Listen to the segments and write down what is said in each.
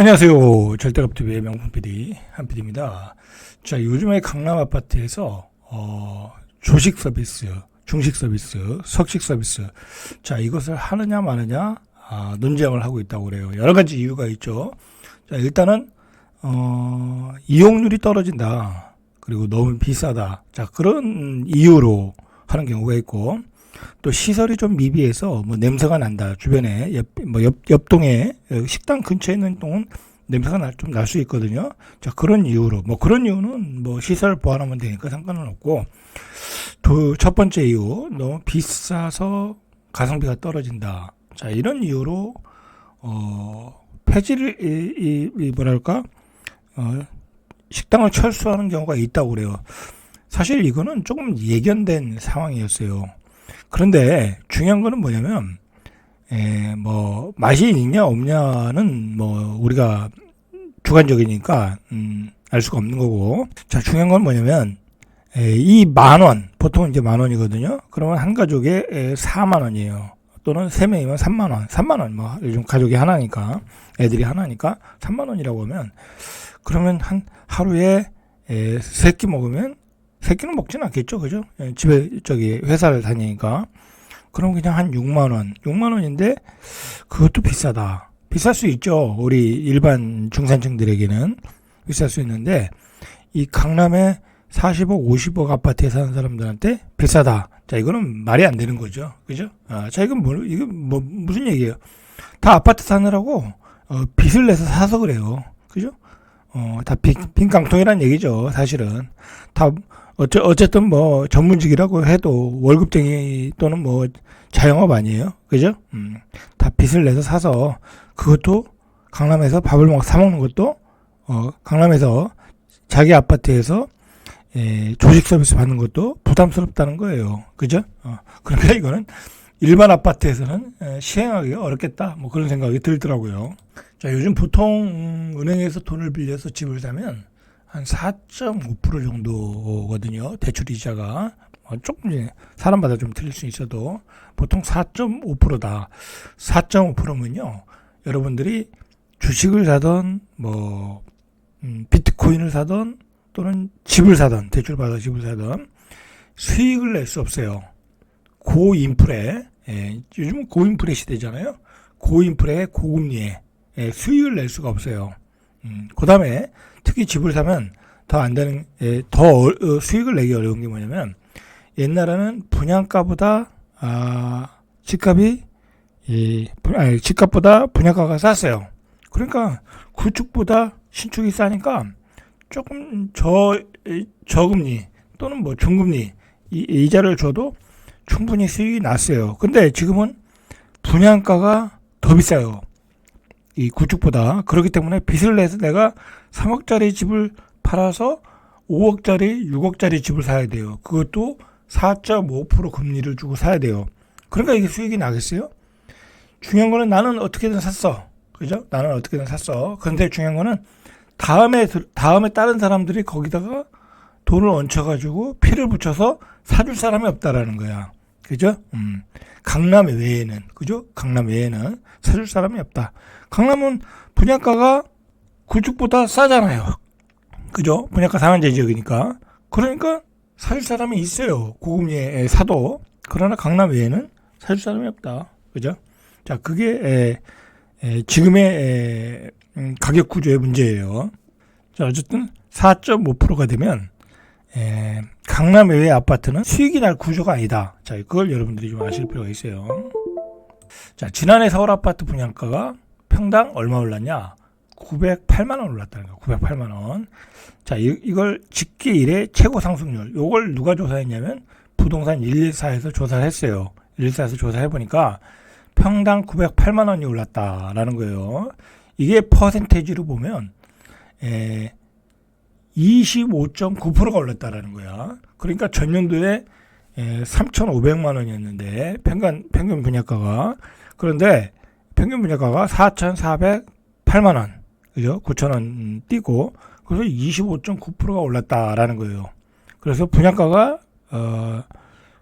안녕하세요. 절대값TV의 명품 PD 한PD입니다. 자, 요즘에 강남 아파트에서 조식 서비스, 중식 서비스, 석식 서비스, 자, 이것을 하느냐 마느냐 논쟁을 하고 있다고 그래요. 여러 가지 이유가 있죠. 자, 일단은 이용률이 떨어진다. 그리고 너무 비싸다. 자, 그런 이유로 하는 경우가 있고, 또 시설이 좀 미비해서 뭐 냄새가 난다. 주변에 옆동에 식당 근처에 있는 동은 냄새가 좀 날 수 있거든요. 자, 그런 이유로 그런 이유는 시설 보완하면 되니까 상관은 없고, 첫 번째 이유 너무 비싸서 가성비가 떨어진다. 자, 이런 이유로 폐지를 식당을 철수하는 경우가 있다고 그래요. 사실 이거는 조금 예견된 상황이었어요. 그런데 중요한 거는 뭐냐면, 맛이 있냐 없냐는 우리가 주관적이니까 알 수가 없는 거고. 자, 중요한 건 뭐냐면, 이 10,000원, 보통 이제 10,000원이거든요. 그러면 한 가족에 40,000원이에요. 또는 3명이면 30,000원, 30,000원, 요즘 가족이 하나니까, 애들이 하나니까 30,000원이라고 하면, 그러면 하루에 3끼 먹으면, 3끼는 먹진 않겠죠, 그죠? 집에, 회사를 다니니까. 그럼 그냥 한 60,000원, 60,000원인데, 그것도 비싸다. 비쌀 수 있죠. 우리 일반 중산층들에게는 비쌀 수 있는데, 이 강남에 40억, 50억 아파트에 사는 사람들한테 비싸다. 자, 이거는 말이 안 되는 거죠. 그죠? 자, 이건 무슨 얘기예요? 다 아파트 사느라고, 빚을 내서 사서 그래요. 그죠? 다 빈 깡통이란 얘기죠. 사실은. 다, 어쨌든 전문직이라고 해도 월급쟁이 또는 자영업 아니에요. 그죠? 다 빚을 내서 사서, 그것도 강남에서 밥을 사먹는 것도, 강남에서 자기 아파트에서 조식 서비스 받는 것도 부담스럽다는 거예요. 그죠? 그러니까 이거는 일반 아파트에서는 시행하기가 어렵겠다. 그런 생각이 들더라고요. 자, 요즘 보통 은행에서 돈을 빌려서 집을 사면 한 4.5% 정도거든요. 대출 이자가. 조금 이제 사람마다 좀 틀릴 수 있어도 보통 4.5%다. 4.5%면요. 여러분들이 주식을 사던 비트코인을 사던 또는 집을 사던, 대출 받아 집을 사던 수익을 낼 수 없어요. 고인플레, 요즘은 고인플레 시대잖아요. 고인플레, 고금리에 수익을 낼 수가 없어요. 그 다음에 특히 집을 사면 더 안 되는, 수익을 내기 어려운 게 뭐냐면, 옛날에는 분양가보다, 집값보다 분양가가 쌌어요. 그러니까 구축보다 신축이 싸니까 조금 저금리 또는 중금리 이자를 줘도 충분히 수익이 났어요. 근데 지금은 분양가가 더 비싸요. 이 구축보다. 그렇기 때문에 빚을 내서 내가 3억짜리 집을 팔아서 5억짜리, 6억짜리 집을 사야 돼요. 그것도 4.5% 금리를 주고 사야 돼요. 그러니까 이게 수익이 나겠어요? 중요한 거는 나는 어떻게든 샀어. 그죠? 나는 어떻게든 샀어. 그런데 중요한 거는 다음에 다른 사람들이 거기다가 돈을 얹혀가지고 피를 붙여서 사줄 사람이 없다라는 거야. 그죠? 강남 외에는, 그죠? 강남 외에는 사줄 사람이 없다. 강남은 분양가가 구축보다 싸잖아요. 그죠? 분양가 상한제 지역이니까. 그러니까 사줄 사람이 있어요. 고금리에 사도. 그러나 강남 외에는 사줄 사람이 없다. 그죠? 자, 그게 지금의 가격 구조의 문제예요. 자, 어쨌든 4.5%가 되면 강남 외의 아파트는 수익이 날 구조가 아니다. 자, 그걸 여러분들이 좀 아실 필요가 있어요. 자, 지난해 서울 아파트 분양가가 평당 얼마 올랐냐? 908만 원 올랐다는 거예요. 908만 원. 자, 이걸 집계 이래 최고 상승률. 요걸 누가 조사했냐면 부동산 114에서 조사를 했어요. 114에서 조사해 보니까 평당 908만 원이 올랐다라는 거예요. 이게 퍼센테이지로 보면 25.9%가 올랐다라는 거야. 그러니까 전년도에 3,500만 원이었는데 평균 분양가가, 그런데 평균 분양가가 4,408만 원, 그죠? 9,000원 뛰고, 그래서 25.9%가 올랐다라는 거예요. 그래서 분양가가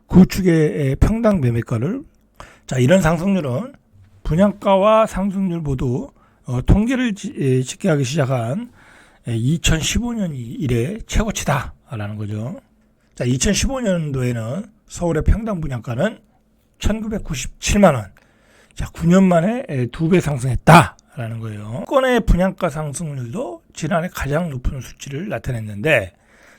구축의 평당 매매가를, 자, 이런 상승률은 분양가와 상승률 모두 통계를 집계하기 시작한 2015년 이래 최고치다라는 거죠. 자, 2015년도에는 서울의 평당 분양가는 1997만 원. 자, 9년 만에 2배 상승했다라는 거예요. 수도권의 분양가 상승률도 지난해 가장 높은 수치를 나타냈는데,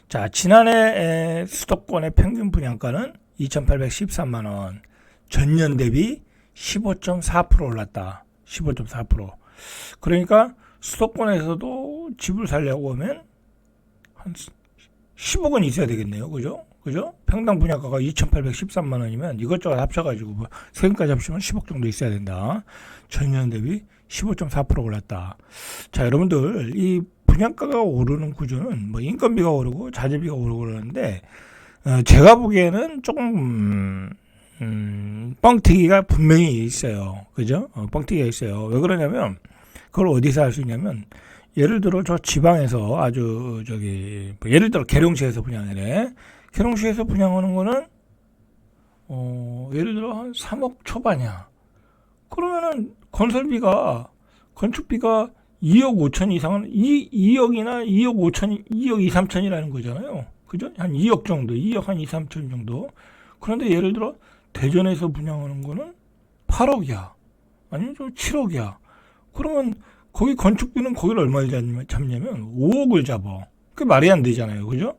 자, 지난해 수도권의 평균 분양가는 2,813만 원. 전년 대비 15.4% 올랐다. 15.4%. 그러니까 수도권에서도 집을 살려고 하면 한 10억 원 있어야 되겠네요. 그죠? 평당 분양가가 2,813만 원이면 이것저것 합쳐가지고 뭐 세금까지 합치면 10억 정도 있어야 된다. 전년 대비 15.4% 올랐다. 자, 여러분들 이 분양가가 오르는 구조는 뭐 인건비가 오르고 자재비가 오르고 그러는데 제가 보기에는 조금 뻥튀기가 분명히 있어요. 그죠? 뻥튀기가 있어요. 왜 그러냐면 그걸 어디서 할 수 있냐면 예를 들어 저 지방에서 아주 뭐 예를 들어 계룡시에서 분양하네. 계룡시에서 분양하는 거는 예를 들어 한 3억 초반이야. 그러면은 건축비가 2억 5천 이상은 2억이나 2억 5천, 2억 2, 3천이라는 거잖아요. 그죠? 한 2억 정도, 2억 한 2, 3천 정도. 그런데 예를 들어 대전에서 분양하는 거는 8억이야. 아니면 좀 7억이야. 그러면 거기 건축비는 거기를 얼마를 잡냐면 5억을 잡아. 그게 말이 안 되잖아요. 그죠?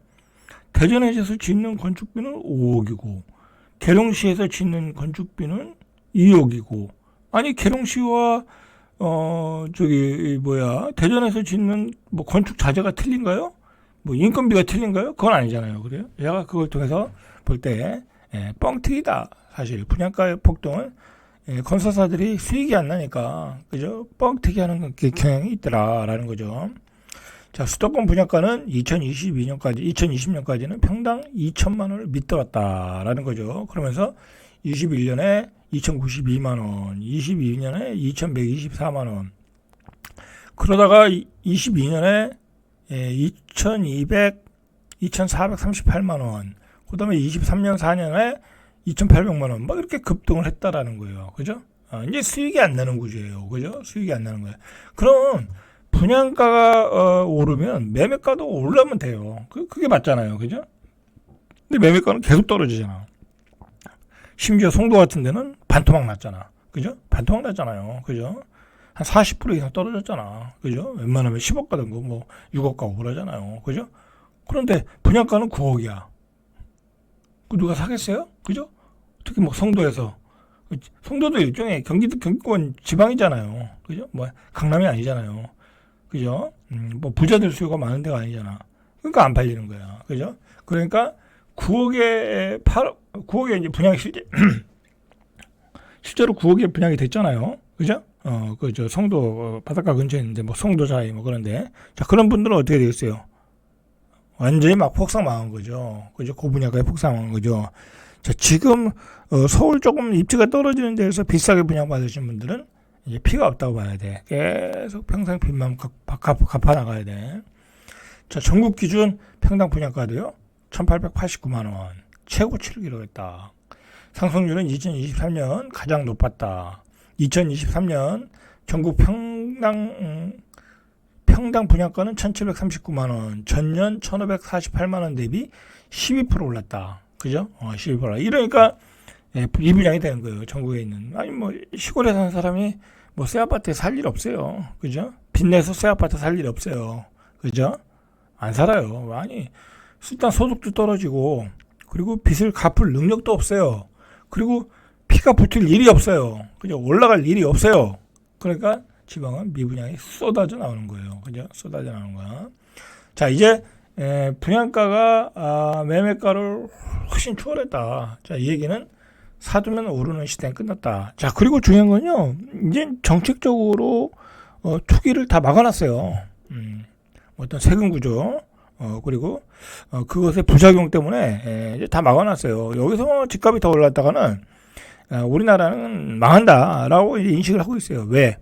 대전에서 짓는 건축비는 5억이고 계룡시에서 짓는 건축비는 2억이고 아니 계룡시와 대전에서 짓는 뭐 건축 자재가 틀린가요? 뭐 인건비가 틀린가요? 그건 아니잖아요. 그래요? 제가 그걸 통해서 볼 때 뻥튀기다. 사실 분양가의 폭등은 건설사들이 수익이 안 나니까 그죠? 뻥튀기 하는 경향이 있더라라는 거죠. 자, 수도권 분양가는 2020년까지는 평당 2천만 원을 밑돌았다라는 거죠. 그러면서 21년에 2,092만 원, 22년에 2,124만 원. 그러다가 22년에 2,438만 원. 그다음에 23년 4년에 2,800만 원. 막 이렇게 급등을 했다라는 거예요. 그죠? 이제 수익이 안 나는 구조예요. 그죠? 수익이 안 나는 거예요. 그럼 분양가가 오르면 매매가도 올라면 돼요. 그게 맞잖아요. 그죠? 근데 매매가는 계속 떨어지잖아. 심지어 송도 같은 데는 반토막 났잖아. 그죠? 반토막 났잖아요. 그죠? 한 40% 이상 떨어졌잖아. 그죠? 웬만하면 10억 가던 거 뭐 6억 가고 그러잖아요. 그죠? 그런데 분양가는 9억이야. 그 누가 사겠어요? 그죠? 특히 뭐 송도에서. 송도도 일종의 경기권 지방이잖아요. 그죠? 뭐 강남이 아니잖아요. 그죠? 뭐 부자들 수요가 많은 데가 아니잖아. 그러니까 안 팔리는 거야. 그죠? 그러니까 9억에 이제 분양이 실제로 9억에 분양이 됐잖아요. 그죠? 그저 송도 바닷가 근처에 있는데 뭐 송도자이 뭐 그런데 자, 그런 분들은 어떻게 되겠어요? 완전히 막 폭삭망한 거죠. 그죠? 고분양가에 폭삭망한 거죠. 자, 지금 서울 조금 입지가 떨어지는 데에서 비싸게 분양받으신 분들은 이제 피가 없다고 봐야 돼. 계속 평생 빚만 갚아 나가야 돼. 자, 전국 기준 평당 분양가도요. 1,889만 원. 최고치를 기록했다. 상승률은 2023년 가장 높았다. 2023년 전국 평당 분양가는 1,739만 원. 전년 1,548만 원 대비 12% 올랐다. 그죠? 12%. 이러니까 미분양이 되는 거예요. 전국에 있는. 아니 뭐 시골에 사는 사람이 뭐 새 아파트에 살 일 없어요. 그죠? 빚내서 새 아파트 살 일 없어요. 그죠? 안 살아요. 아니 일단 소득도 떨어지고 그리고 빚을 갚을 능력도 없어요. 그리고 피가 붙을 일이 없어요. 그죠? 올라갈 일이 없어요. 그러니까 지방은 미분양이 쏟아져 나오는 거예요. 그죠? 쏟아져 나오는 거야. 자, 이제 분양가가 매매가를 훨씬 추월했다. 자, 이 얘기는 사두면 오르는 시대는 끝났다. 자, 그리고 중요한 건요. 이제 정책적으로 투기를 다 막아놨어요. 어떤 세금 구조 그리고 그것의 부작용 때문에 이제 다 막아놨어요. 여기서 집값이 더 올랐다가는 우리나라는 망한다라고 이제 인식을 하고 있어요. 왜?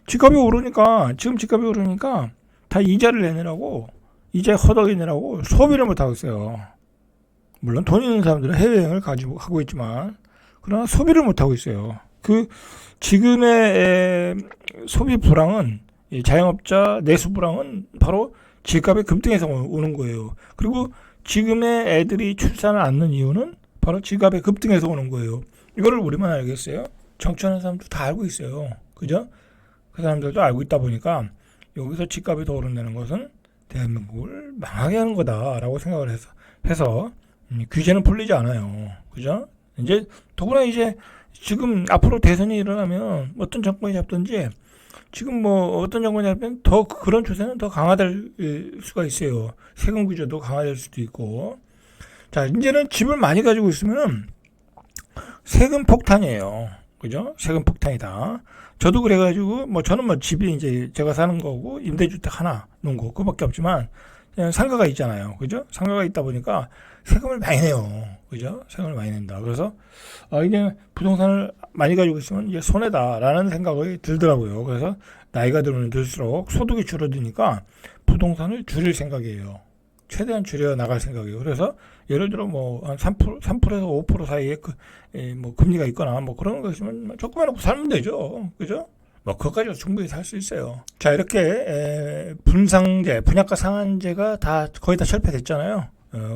집값이 오르니까 다 이자를 내느라고 이자에 허덕이 내라고 소비를 못하고 있어요. 물론 돈 있는 사람들은 해외여행을 가지고 하고 있지만 그러나 소비를 못하고 있어요. 그 지금의 소비 불황은 이 자영업자 내수 불황은 바로 집값의 급등에서 오는 거예요. 그리고 지금의 애들이 출산을 않는 이유는 바로 집값의 급등에서 오는 거예요. 이거를 우리만 알겠어요? 정치하는 사람도 다 알고 있어요. 그죠? 그 사람들도 알고 있다 보니까 여기서 집값이 더 오른다는 것은 대한민국을 망하게 하는 거다라고 생각을 해서 규제는 풀리지 않아요. 그죠? 이제 더구나 이제 지금 앞으로 대선이 일어나면 어떤 정권이 잡든지 지금 뭐 어떤 정권이 잡으면 더 그런 추세는 더 강화될 수가 있어요. 세금 규제도 강화될 수도 있고. 자, 이제는 집을 많이 가지고 있으면 세금 폭탄이에요. 그죠? 세금 폭탄이다. 저도 그래가지고 뭐 저는 뭐 집이 이제 제가 사는 거고 임대주택 하나 놓은 거 그밖에 없지만 그냥 상가가 있잖아요. 그죠? 상가가 있다 보니까 세금을 많이 내요. 그죠? 세금을 많이 낸다. 그래서 이게 부동산을 많이 가지고 있으면 이게 손해다라는 생각이 들더라고요. 그래서 나이가 들면 들수록 소득이 줄어드니까 부동산을 줄일 생각이에요. 최대한 줄여 나갈 생각이에요. 그래서 예를 들어 뭐 한 3%에서 5% 사이에 뭐 금리가 있거나 뭐 그런 거 있으면 조금만 놓고 살면 되죠. 그죠? 뭐 그것까지도 충분히 살 수 있어요. 자, 이렇게 분상제, 분양가 상한제가 다 거의 다 철폐됐잖아요.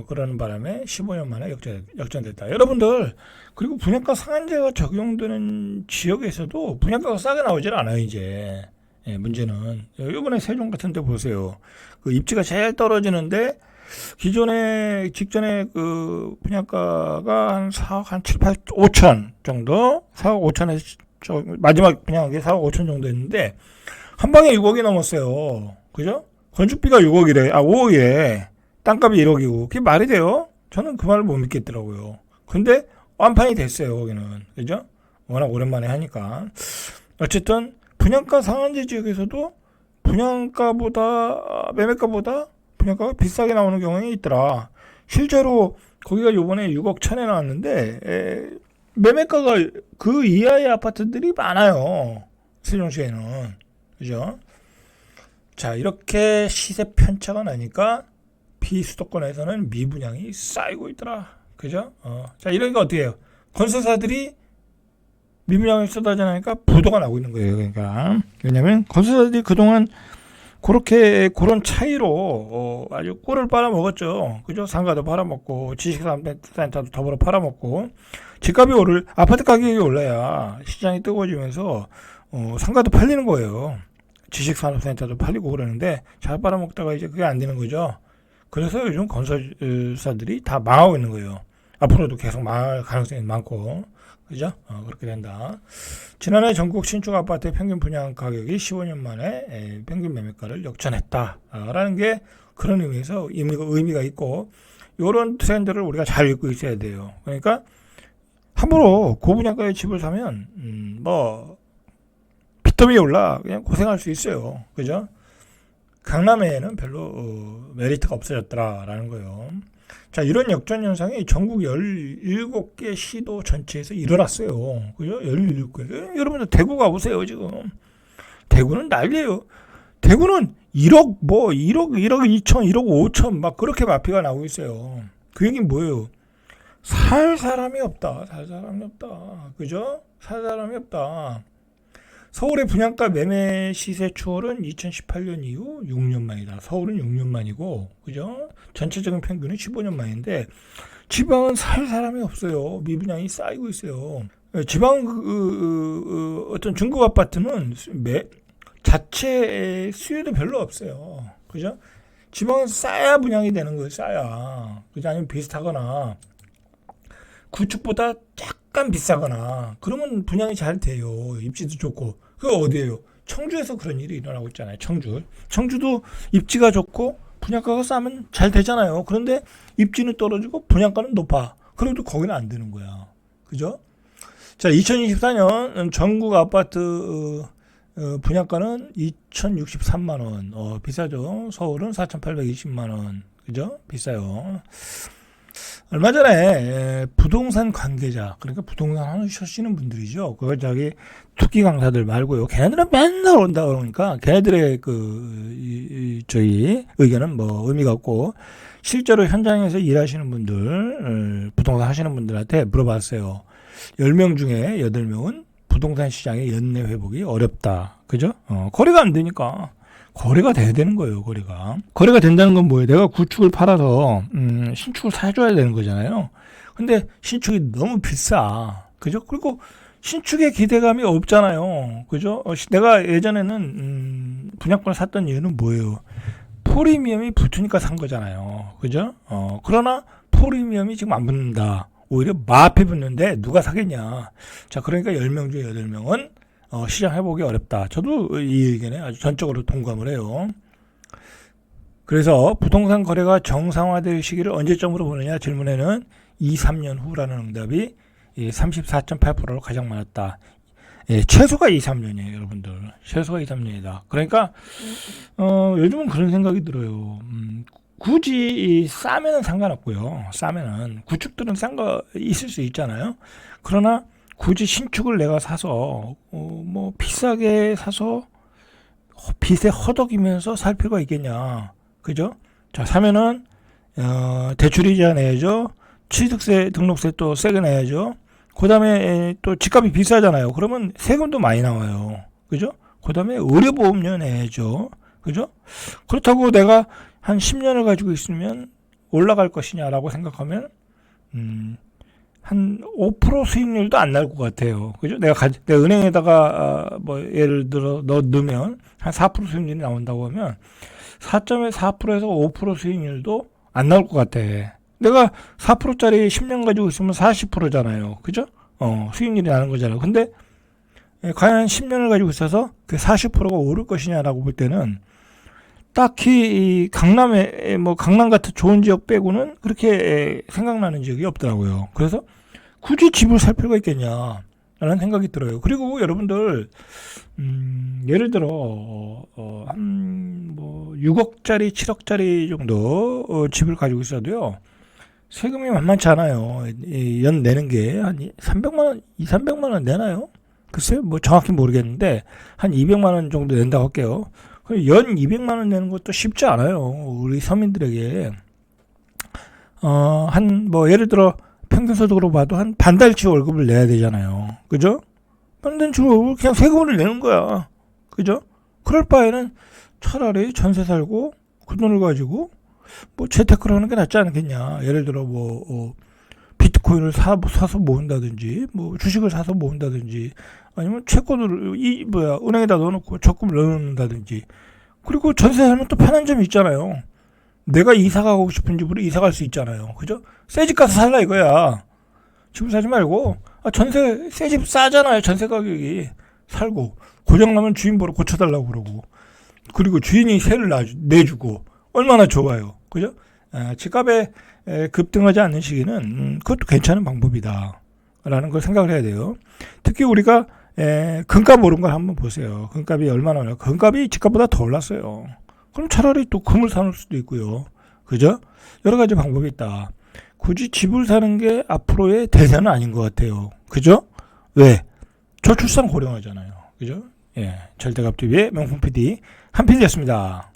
그러는 바람에 15년 만에 역전됐다. 여러분들, 그리고 분양가 상한제가 적용되는 지역에서도 분양가가 싸게 나오질 않아요, 이제. 문제는 이번에 세종 같은 데 보세요. 그 입지가 제일 떨어지는데 직전에 그 분양가가 한 4억 한 7, 8, 5천 정도, 4억 5천에 마지막 분양이 4억 5천 정도 했는데 한 방에 6억이 넘었어요. 그죠? 건축비가 6억이래. 5억이래. 땅값이 1억이고. 그게 말이 돼요? 저는 그 말을 못 믿겠더라고요. 근데 완판이 됐어요, 거기는. 그죠? 워낙 오랜만에 하니까. 어쨌든 분양가 상한제 지역에서도 매매가보다 분양가가 비싸게 나오는 경향이 있더라. 실제로 거기가 요번에 6억 천에 나왔는데 매매가가 그 이하의 아파트들이 많아요. 세종시에는. 그죠? 자, 이렇게 시세 편차가 나니까 비수도권에서는 미분양이 쌓이고 있더라. 그죠? 자, 이러니까 어떻게 해요? 건설사들이 미분양을 쏟아져 나니까 부도가 나고 있는 거예요. 그러니까. 왜냐면 건설사들이 그동안 그런 차이로 아주 꿀을 빨아먹었죠. 그죠? 상가도 팔아먹고 지식산업센터도 더불어 팔아먹고 집값이 아파트 가격이 올라야 시장이 뜨거워지면서 상가도 팔리는 거예요. 지식산업센터도 팔리고 그러는데 잘 빨아먹다가 이제 그게 안 되는 거죠. 그래서 요즘 건설사들이 다 망하고 있는 거예요. 앞으로도 계속 망할 가능성이 많고. 그죠? 그렇게 된다. 지난해 전국 신축 아파트의 평균 분양 가격이 15년 만에 평균 매매가를 역전했다라는 게 그런 의미에서 의미가 있고, 이런 트렌드를 우리가 잘 읽고 있어야 돼요. 그러니까 함부로 고분양가의 집을 사면 뭐 빚더미에 올라 그냥 고생할 수 있어요. 그죠? 강남에는 별로 메리트가 없어졌더라라는 거예요. 자, 이런 역전 현상이 전국 17개 시도 전체에서 일어났어요. 그죠? 17개. 여러분들 대구 가보세요, 지금. 대구는 난리예요. 대구는 1억 2천, 1억 5천 막 그렇게 마피가 나오고 있어요. 그 얘기는 뭐예요? 살 사람이 없다. 그죠? 살 사람이 없다. 서울의 분양가 매매 시세 추월은 2018년 이후 6년 만이다. 서울은 6년 만이고, 그죠? 전체적인 평균은 15년 만인데, 지방은 살 사람이 없어요. 미분양이 쌓이고 있어요. 지방 어떤 중국 아파트는 자체 수요도 별로 없어요. 그죠? 지방은 싸야 분양이 되는 거예요. 싸야. 그죠? 아니면 비슷하거나 구축보다 약간 비싸거나 그러면 분양이 잘 돼요. 입지도 좋고. 그거 어디예요? 청주에서 그런 일이 일어나고 있잖아요. 청주도 입지가 좋고 분양가가 싸면 잘 되잖아요. 그런데 입지는 떨어지고 분양가는 높아. 그래도 거기는 안 되는 거야. 그죠? 자, 2024년 전국 아파트 분양가는 2,063만 원. 비싸죠. 서울은 4,820만 원. 그죠? 비싸요. 얼마 전에 부동산 관계자, 그러니까 부동산 하시는 분들이죠. 그거 투기 강사들 말고요. 걔네들은 맨날 온다 그러니까 걔네들의 저희 의견은 뭐 의미가 없고, 실제로 현장에서 일하시는 분들, 부동산 하시는 분들한테 물어봤어요. 10명 중에 8명은 부동산 시장의 연내 회복이 어렵다. 그죠? 거래가 안 되니까. 거래가 돼야 되는 거예요, 거래가. 거래가 된다는 건 뭐예요? 내가 구축을 팔아서, 신축을 사줘야 되는 거잖아요. 근데 신축이 너무 비싸. 그죠? 그리고 신축의 기대감이 없잖아요. 그죠? 내가 예전에는, 분양권을 샀던 이유는 뭐예요? 프리미엄이 붙으니까 산 거잖아요. 그죠? 그러나 프리미엄이 지금 안 붙는다. 오히려 마앞에 붙는데 누가 사겠냐. 자, 그러니까 10명 중에 8명은 시장 회복이 어렵다. 저도 이 의견에 아주 전적으로 동감을 해요. 그래서 부동산 거래가 정상화될 시기를 언제쯤으로 보느냐 질문에는 2, 3년 후라는 응답이 34.8%로 가장 많았다. 예, 최소가 2, 3년이에요, 여러분들. 최소가 2, 3년이다. 그러니까 요즘은 그런 생각이 들어요. 굳이 싸면은 상관없고요. 싸면은 구축들은 싼 거 있을 수 있잖아요. 그러나 굳이 신축을 내가 사서 뭐 비싸게 사서 빚에 허덕이면서 살 필요가 있겠냐. 그죠? 자, 사면은 대출이자 내야죠. 취득세, 등록세 또 세게 내야죠. 그 다음에 또 집값이 비싸잖아요. 그러면 세금도 많이 나와요. 그죠? 그 다음에 의료보험료 내야죠. 그죠? 그렇다고 내가 한 10년을 가지고 있으면 올라갈 것이냐라고 생각하면, 한 5% 수익률도 안 날 것 같아요. 그죠? 내가 은행에다가, 뭐, 예를 들어, 넣으면 한 4% 수익률이 나온다고 하면 4.4%에서 5% 수익률도 안 나올 것 같아. 내가 4%짜리 10년 가지고 있으면 40%잖아요. 그죠? 수익률이 나는 거잖아요. 근데, 과연 10년을 가지고 있어서 그 40%가 오를 것이냐라고 볼 때는 딱히 이 강남 같은 좋은 지역 빼고는 그렇게 생각나는 지역이 없더라고요. 그래서 굳이 집을 살 필요가 있겠냐라는 생각이 들어요. 그리고 여러분들 예를 들어 한 뭐 6억짜리 7억짜리 정도 집을 가지고 있어도요. 세금이 만만치 않아요. 연 내는 게 한 300만 원, 300만 원 내나요? 글쎄요. 뭐 정확히 모르겠는데 한 200만 원 정도 낸다고 할게요. 연 200만 원 내는 것도 쉽지 않아요. 우리 서민들에게. 한 뭐 예를 들어 평균소득으로 봐도 한 반달치 월급을 내야 되잖아요. 그죠? 반달치 월급을 그냥 세금을 내는 거야. 그죠? 그럴 바에는 차라리 전세 살고 그 돈을 가지고 뭐 재테크를 하는 게 낫지 않겠냐. 예를 들어 뭐 비트코인을 사서 모은다든지 뭐 주식을 사서 모은다든지 아니면 채권을 은행에다 넣어놓고 적금을 넣어놓는다든지. 그리고 전세 살면 또 편한 점이 있잖아요. 내가 이사 가고 싶은 집으로 이사 갈 수 있잖아요. 그죠? 새 집 가서 살라 이거야. 집을 사지 말고 전세 새 집 싸잖아요. 전세 가격이. 살고 고장나면 주인 보러 고쳐달라고 그러고 그리고 주인이 세를 내주고 얼마나 좋아요. 그죠? 집값에 급등하지 않는 시기는 그것도 괜찮은 방법이다 라는 걸 생각을 해야 돼요. 특히 우리가 금값 오른 걸 한번 보세요. 금값이 얼마나 올라? 금값이 집값보다 더 올랐어요. 그럼 차라리 또 금을 사놓을 수도 있고요. 그죠? 여러 가지 방법이 있다. 굳이 집을 사는 게 앞으로의 대세는 아닌 것 같아요. 그죠? 왜? 저출산 고령화잖아요. 그죠? 예, 절대값 TV의 명품 PD 한PD였습니다.